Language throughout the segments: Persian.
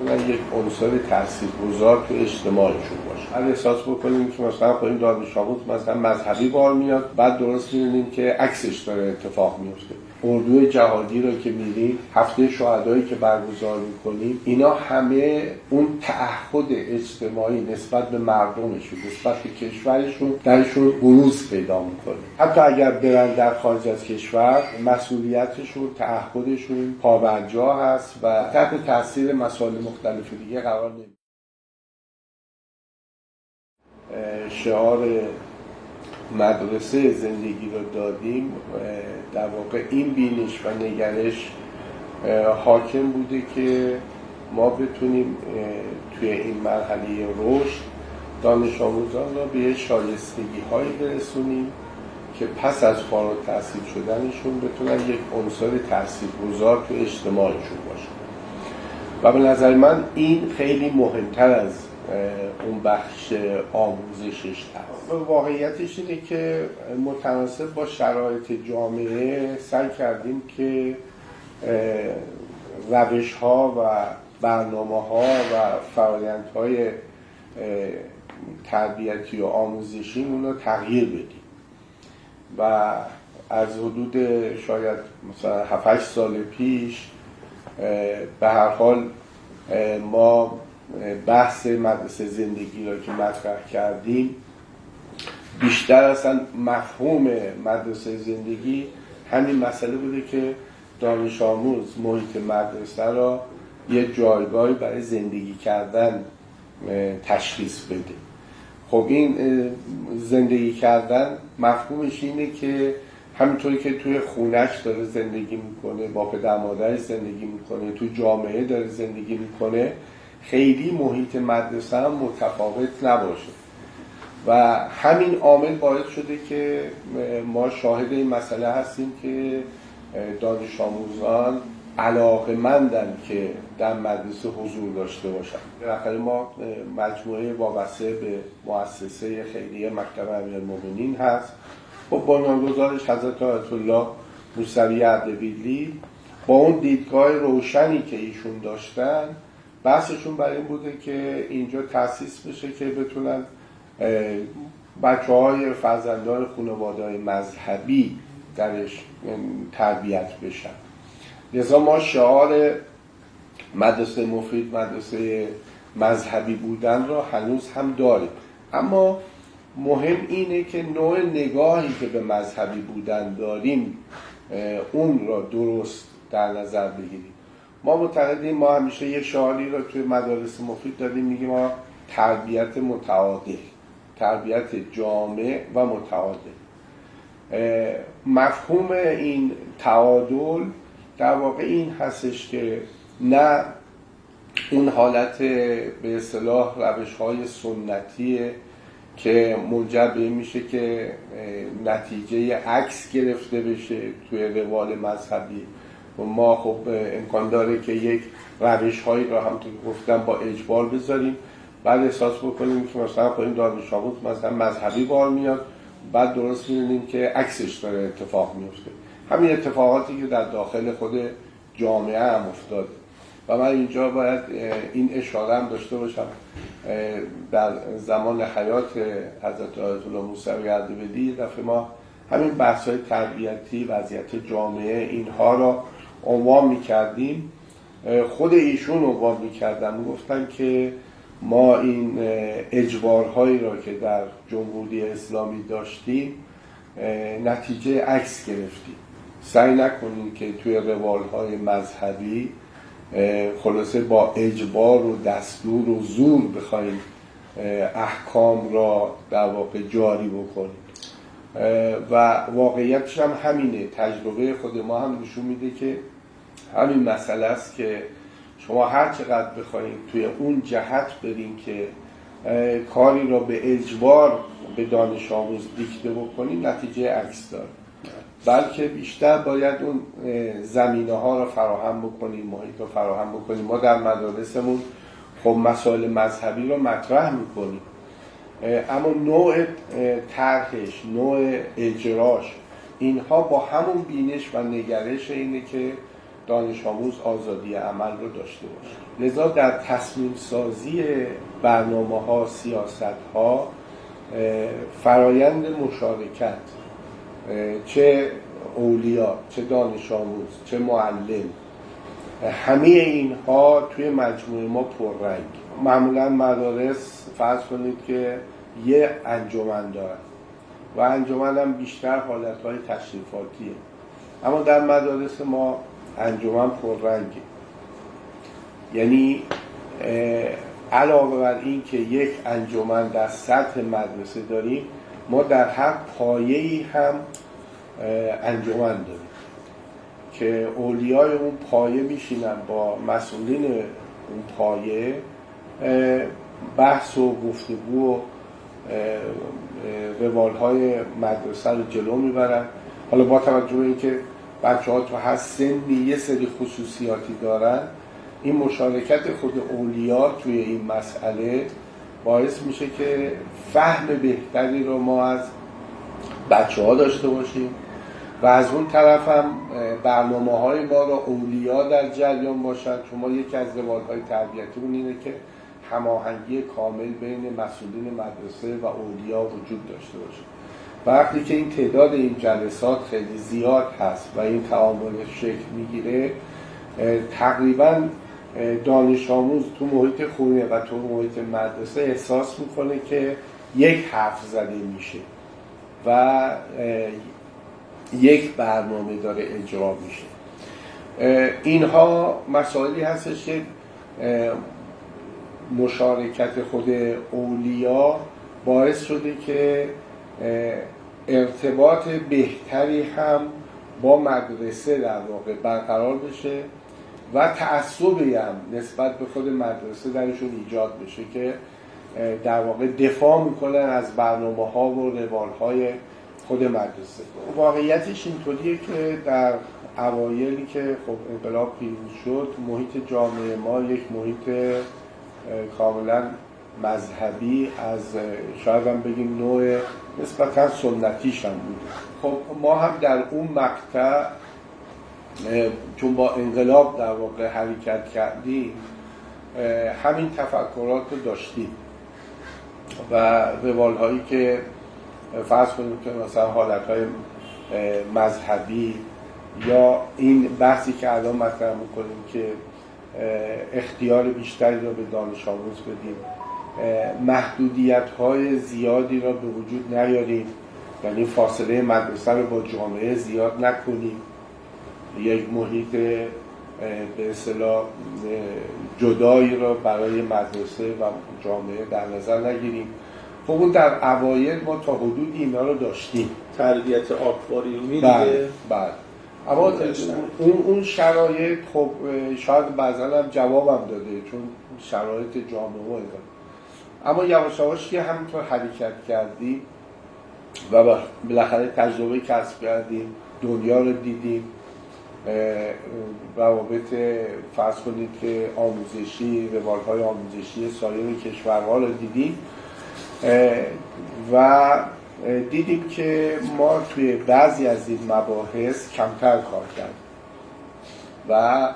بتونن یک عنصر تاثیرگذار تو اجتماعشون باشه. هر احساس بکنیم که مثلا خب این دانش آموز مثلا مذهبی بار میاد، بعد درست می‌بینیم که عکسش داره اتفاق میفته. اردوی جهادی رو که می‌ریم، هفته شهدایی که برگزار می‌کنیم، اینا همه اون تعهد اجتماعی نسبت به مردمشون، نسبت به کشورشون درشون بروز پیدا می‌کنه. حتی اگر برن در خارج از کشور، مسئولیتشون، تعهدشون پابرجا هست و تحت تاثیر مسائل مختلف دیگه قرار نمی‌گیره. شعار مدرسه زندگی رو دادیم، در واقع این بینش و نگرش حاکم بوده که ما بتونیم توی این مرحله رشد دانش آموزان را به شایستگی هایی برسونیم که پس از فارغ التحصیل شدنشون بتونن یک عنصر تاثیرگذار تو اجتماعشون باشه. و به نظر من این خیلی مهمتر از اون بخش آموزشش هست. واقعیتش اینه که متناسب با شرایط جامعه سعی کردیم که روش ها و برنامه ها و فرآیند های تربیتی و آموزشی اون رو تغییر بدیم و از حدود شاید مثلا 7-8 سال پیش به هر حال ما بحث مدرسه زندگی را که مطرح کردیم، بیشتر اصلا مفهوم مدرسه زندگی همین مسئله بوده که دانش آموز محیط مدرسه را یه جایگاهی برای زندگی کردن تشخیص بده. خب این زندگی کردن مفهومش اینه که همینطوری که توی خونش داره زندگی میکنه، با پدر مادرش زندگی میکنه، توی جامعه داره زندگی میکنه، خیلی محیط مدرسه هم متفاوت نباشه و همین عامل باعث شده که ما شاهد این مسئله هستیم که دانش آموزان علاقه‌مندن که در مدرسه حضور داشته باشن. بالاخره ما مجموعه وابسته به مؤسسه خیریه مکتب امیرالمومنین هست. خب بنیانگذارش حضرت آیت الله موسوی اردبیلی با اون دیدگاه روشنی که ایشون داشتن، بحثشون برای این بوده که اینجا تأسیس بشه که بتونن بچه‌های فرزندان خانواده‌های مذهبی درش تربیت بشن. لذا ما شعار مدرسه مفید، مدرسه مذهبی بودن را هنوز هم داریم، اما مهم اینه که نوع نگاهی که به مذهبی بودن داریم اون را درست در نظر بگیریم. ما معتقدیم، ما همیشه یه شعاری را توی مدارس مفید داریم، میگیم ما تربیت متعادل، تربیت جامع و متعادل. مفهوم این تعادل در واقع این هستش که نه اون حالت به اصطلاح روش‌های سنتی که منجر به این میشه که نتیجه عکس گرفته بشه توی روال مذهبی و ما خب امکان داره که یک روش‌هایی را هم که گفتم با اجبار بذاریم، بعد احساس بکنیم که مثلا خب این دانش آموز مثلا مذهبی بار میاد، بعد درست می‌بینیم که عکسش داره اتفاق میفته. همین اتفاقاتی که در داخل خود جامعه هم افتاده و من اینجا باید این اشاره هم داشته باشم. در زمان حیات حضرت آیت الله موسوی اردبیلی دفعه ما همین بحث‌های تربیتی، وضعیت جامعه، اینها را عنوان می‌کردیم. خود ایشون عنوان می‌کردن، می‌گفتن که ما این اجبارهایی را که در جمهوری اسلامی داشتیم نتیجه عکس گرفتیم. سعی نکنید که توی روالهای مذهبی خلاصه با اجبار و دستور و زور بخواید احکام را در واقع جاری بکنید و واقعیتش هم همینه. تجربه خود ما هم نشون میده که همین مسئله است که شما هر چقدر بخواید توی اون جهت برین که کاری را به اجبار به دانش آموز دیکته بکنید، نتیجه عکس داره. بلکه بیشتر باید اون زمینه ها را فراهم بکنیم، محیط را فراهم بکنیم. ما در مدارسمون خب مسائل مذهبی را مطرح میکنیم، اما نوع طرحش، نوع اجراش، اینها با همون بینش و نگرش اینه که دانش آموز آزادی عمل رو داشته باشه. لذا در تصمیم سازی برنامه‌ها، سیاست‌ها، فرایند مشارکت، چه اولیا، چه دانش آموز، چه معلم، همه اینها توی مجموعه ما پررنگ. معمولا مدارس فرض کنید که یه انجمن دارن و انجمن هم بیشتر حالتهای تشریفاتیه، اما در مدارس ما انجمن پررنگه. یعنی علاوه بر این که یک انجمن در سطح مدرسه داریم، ما در هر پایه‌ای هم انجمن داریم که اولیای اون پایه میشینن با مسئولین اون پایه بحث و گفتگو و روالهای مدرسه رو جلو میبرن. حالا با توجه به اینکه بچه‌ها تو هر سنی یه سری خصوصیاتی دارن، این مشارکت خود اولیا توی این مسئله باعث میشه که فهم بهتری رو ما از بچه‌ها داشته باشیم و از اون طرف هم برنامه‌های ما رو اولیا در جریان باشن. چون ما یکی از روالهای تربیتیمون اینه که هماهنگی کامل بین مسئولین مدرسه و اولیا وجود داشته باشه. وقتی که این تعداد این جلسات خیلی زیاد هست و این تعامل شکل میگیره، تقریبا دانش آموز تو محیط خونه و تو محیط مدرسه احساس میکنه که یک حرف زده میشه و یک برنامه داره اجرا میشه. اینها مسائلی هستش که مشارکت خود اولیا باعث شده که ارتباط بهتری هم با مدرسه در واقع برقرار بشه و تعصبی هم نسبت به خود مدرسه درشون ایجاد بشه که در واقع دفاع میکنن از برنامه‌ها و روالهای خود مدرسه. واقعیتش اینطوریه که در اوایلی که خب انقلاب پیروز شد، محیط جامعه ما یک محیط کاملا مذهبی از شاید هم بگیم نوع نسبتا سنتیش هم بود. خب ما هم در اون مقطع چون با انقلاب در واقع حرکت کردیم، همین تفکرات رو داشتیم و روالهایی که فرض کنیم که مثلا حالتهای مذهبی یا این بحثی که الان مطرح میکنیم که اختیار بیشتری رو به دانش آموز بدیم، محدودیت‌های زیادی را به وجود نیاریم، یعنی فاصله مدرسه رو با جامعه زیاد نکنیم، یک محیط به اصطلاح جدایی را برای مدرسه و جامعه در نظر نگیریم. خب اون در اوایل ما تا حدود اینا رو داشتیم، تربیت آکواریومی دیگه. بله. اما اون شرایط خب شاید بعضا هم جوابم داده، چون شرایط جامعه داره. اما یواش یواش که همینطور حرکت کردیم و بالاخره تجربه کسب کردیم، دنیا رو دیدیم، روابط فرض کنید که آموزشی، روالهای آموزشی سایر کشورها رو دیدیم و دیدیم که ما توی بعضی از این مباحث کمتر کار کردیم و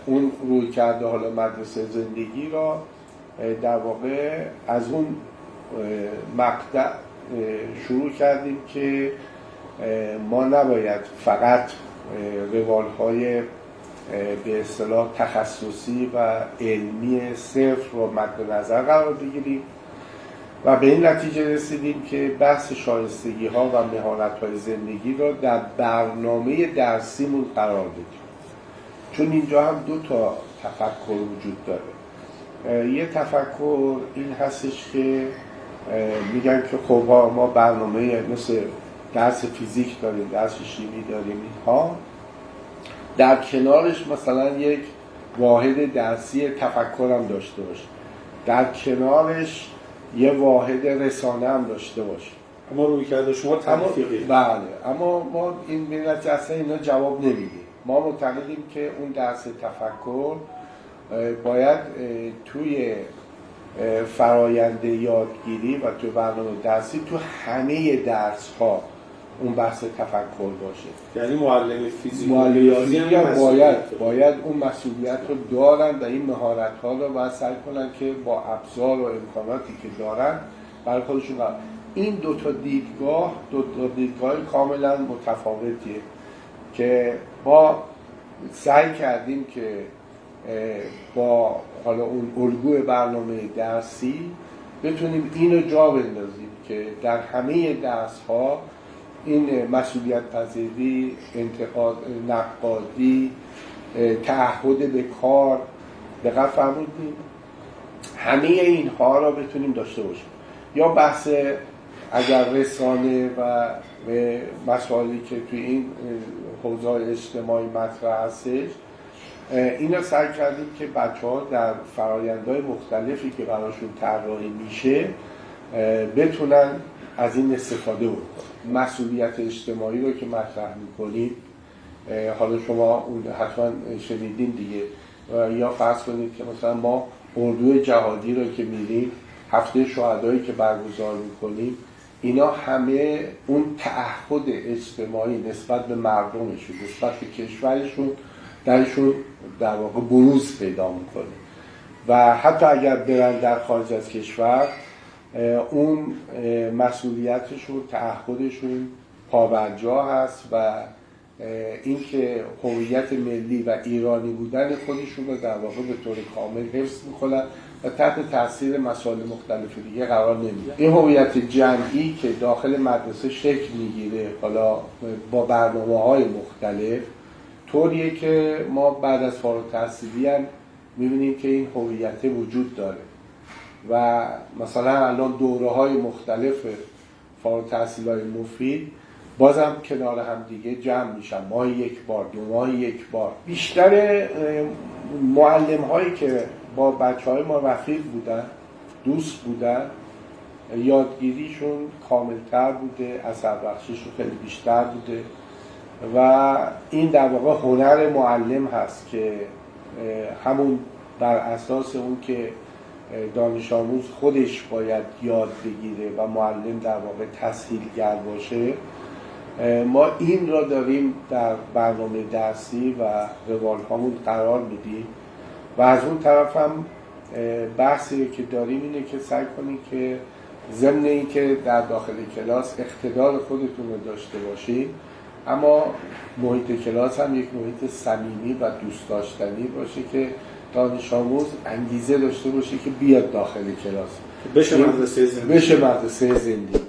اون روی کرده حالا مدرسه زندگی را در واقع از اون مقطع شروع کردیم که ما نباید فقط روالهای به اصطلاح تخصصی و علمی صرف رو مد نظر قرار بگیریم و به این نتیجه رسیدیم که بحث شایستگی ها و مهارت های زندگی رو در برنامه درسیمون قرار بدیم، چون اینجا هم دو تا تفکر وجود داره. یه تفکر این هستش که میگن که خب ما برنامه مثل درس فیزیک داریم، درس شیمی داریم، اینها در کنارش مثلا یک واحد درسی تفکر هم داشته باشه، در کنارش یه واحد رسانه هم داشته باشه. اما روی کرده شما تلفیقی. بله، اما ما این ملت اصلا اینا جواب نمیدیم. ما معتقدیم که اون درس تفکر باید توی فرایند یادگیری و توی برنامه درسی تو همه درس ها اون بحث تفکر باشه. یعنی معلم فیزیک باید اون مسئولیت رو دارن و این مهارت‌ها رو باید سعی کنن که با ابزار و امکاناتی که دارن برای خودشون قرار. این دو تا دیدگاه کاملا متفاوتیه که ما سعی کردیم که با حالا اون الگوی برنامه درسی بتونیم اینو جا بندازیم که در همه درس‌ها این مسئولیت پذیری، انتقاد، نقادی، تعهد به کار، دقیق فرمودیم، همه اینها را بتونیم داشته باشیم. یا بحث اگر رسانه و مسائلی که توی این حوزه اجتماعی مطرح هستش، اینا سعی کردیم که بچه‌ها در فرآیندهای مختلفی که براشون طراحی میشه بتونن از این استفاده بکنن. مسئولیت اجتماعی رو که مطرح میکنیم، حالا شما اون حتما شنیدین دیگه، یا فرض کنید که مثلا ما اردوی جهادی رو که میریم، هفته شهدایی که برگزار میکنیم، اینا همه اون تعهد اجتماعی نسبت به مردمشون، نسبت به کشورشون درشون در واقع بروز پیدا میکنه و حتی اگر برن در خارج از کشور اون مسئولیتشون، تعهدشون پابرجا هست و اینکه هویت ملی و ایرانی بودن خودشون رو در واقع به طور کامل حفظ میکنن و تحت تاثیر مسائل مختلف دیگه قرار نمیدن. این هویت جمعی که داخل مدرسه شکل میگیره، حالا با برنامه‌های مختلف، طوریه که ما بعد از فارغ التحصیلی هم میبینیم که این هویت وجود داره و مثلا الان دوره‌های مختلف فارغ التحصیل‌های مفید بازم کنار هم دیگه جمع میشن، ماهی یک بار، 2 ماه یک بار. بیشتر معلم‌هایی که با بچه‌های ما رفیق بودن، دوست بودن، یادگیریشون کاملتر بوده، اثر بخشیشون خیلی بیشتر بوده و این در واقع هنر معلم هست که همون بر اساس اون که دانش آموز خودش باید یاد بگیره و معلم در واقع تسهیلگر باشه، ما این را داریم در برنامه درسی و روال هامون قرار میدیم و از اون طرف هم بحثی که داریم اینه که سعی کنیم که ضمن این که در داخل کلاس اقتدار خودتون رو داشته باشید، اما محیط کلاس هم یک محیط صمیمی و دوست داشتنی باشه که دانش آموز انگیزه داشته باشه که بیاد داخل کلاس، بشه مدرسه زندگی.